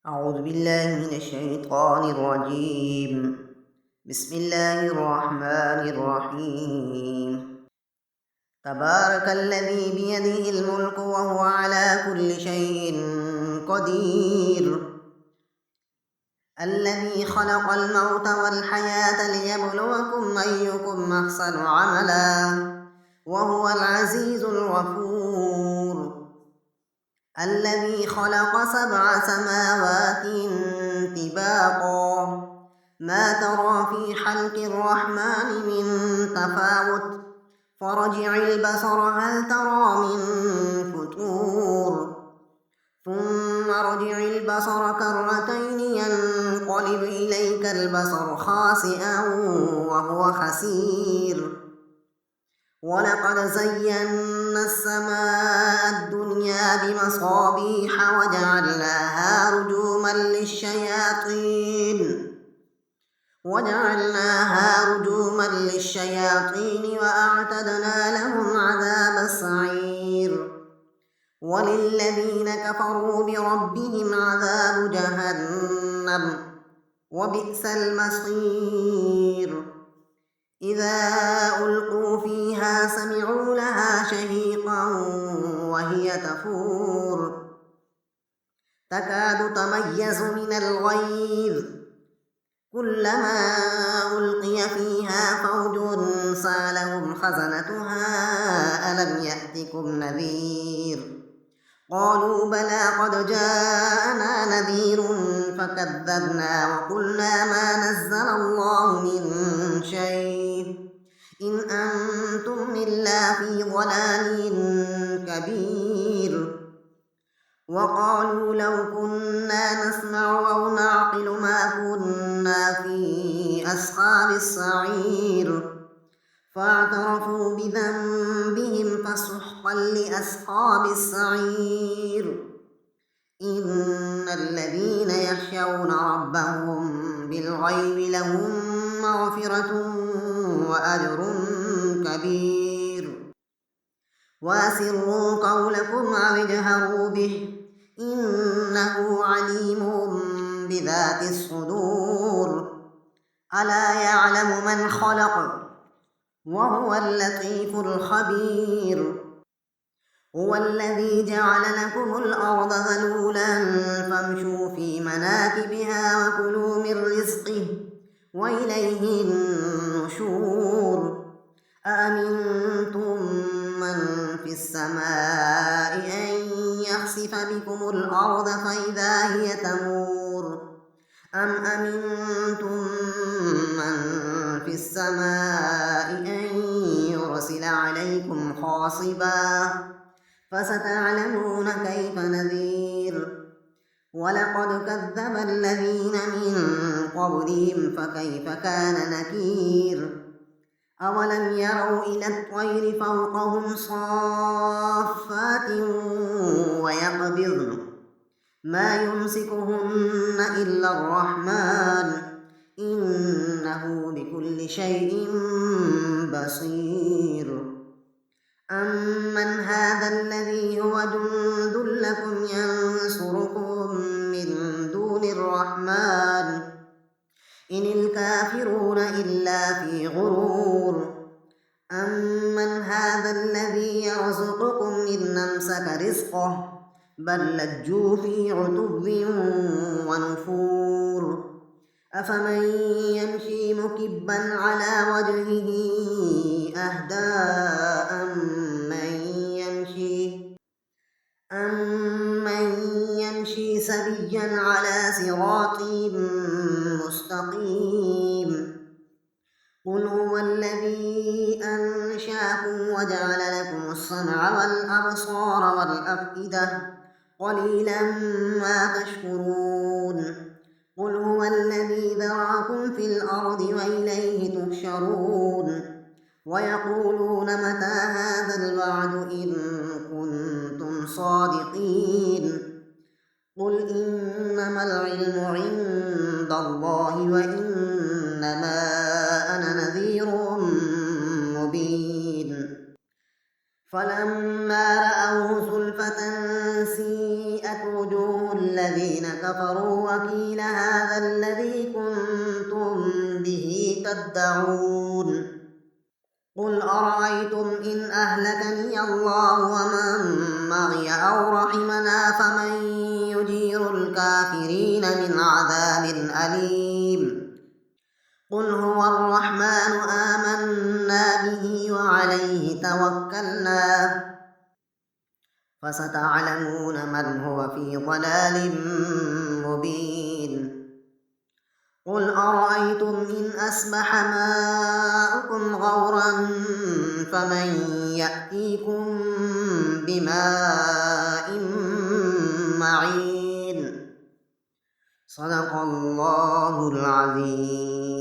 أعوذ بالله من الشيطان الرجيم. بسم الله الرحمن الرحيم. تبارك الذي بيده الملك وهو على كل شيء قدير. الذي خلق الموت والحياة ليبلوكم أيكم أحسن عملا وهو العزيز الغفور. الذي خلق 7 سماوات طباقا ما ترى في خلق الرحمن من تفاوت فرجع البصر هل ترى من فتور ثم ارجع البصر كرتين ينقلب إليك البصر خاسئا وهو حسير. ولقد زينا السماء الدنيا بمصابيح وجعلناها رجوما للشياطين وأعتدنا لهم عذاب السعير. وللذين كفروا بربهم عذاب جهنم وبئس المصير. إذا ألقوا فيها سمعوا لها شهيقا وهي تفور تكاد تميز من الغيظ كلما ألقي فيها فوج سألهم خزنتها ألم يأتكم نذير قالوا بلى قد جاءنا نذير فكذبنا وقلنا ما نزل الله من شيء إن أنتم إلا في ضلال كبير. وقالوا لو كنا نسمع أو نعقل ما كنا في أصحاب السعير فاعترفوا بذنبهم فسحقا لأصحاب السعير. إن الذين يخشون ربهم بالغيب لهم مغفرة وأجر كبير. وأسروا قولكم أو اجهروا به إنه عليم بذات الصدور. ألا يعلم من خلق وهو اللطيف الخبير. هو الذي جعل لكم الأرض ذلولا فامشوا في مناكبها وكلوا من رزقه وإليه النشور. أأمنتم من في السماء أن يخسف بكم الأرض فإذا هي تمور أم أمنتم من في السماء أن يرسل عليكم حاصبا فستعلمون كيف نذير. ولقد كذب الذين من قبلهم فكيف كان نكير. أولم يروا إلى الطير فوقهم صافات ويقبضن ما يمسكهن إلا الرحمن إنه بكل شيء بصير. أمن هذا الذي هو جند لكم ينصركم من دون الرحمن إن الكافرون إلا في غرور. أمن هذا الذي يرزقكم إن أمسك رزقه بل لجوا في عتب ونفور. أفمن يمشي مكبا على وجهه أهدى أمن يمشي سويا على صراط مستقيم. قل هو الذي أنشأكم وجعل لكم السمع والأبصار والأفئدة قليلا ما تشكرون. قل هو الذي ذرأكم في الأرض وإليه تحشرون. ويقولون متى هذا الوعد إن كنتم صادقين. قل إنما العلم عند الله وإنما أنا نذير مبين. فلما رأوه زلفة سيئت وجوه الذين كفروا وقيل هذا الذي كنتم به تدعون قل أرأيتم إن أهلكني الله ومن معي أو رحمنا فمن يجير الكافرين من عذاب أليم قل هو الرحمن آمنا به وعليه توكلنا فستعلمون من هو في ضلال مبين قل أرأيتم إن أصبح ماؤكم غورا فمن يأتيكم بماء معين صدق الله العظيم.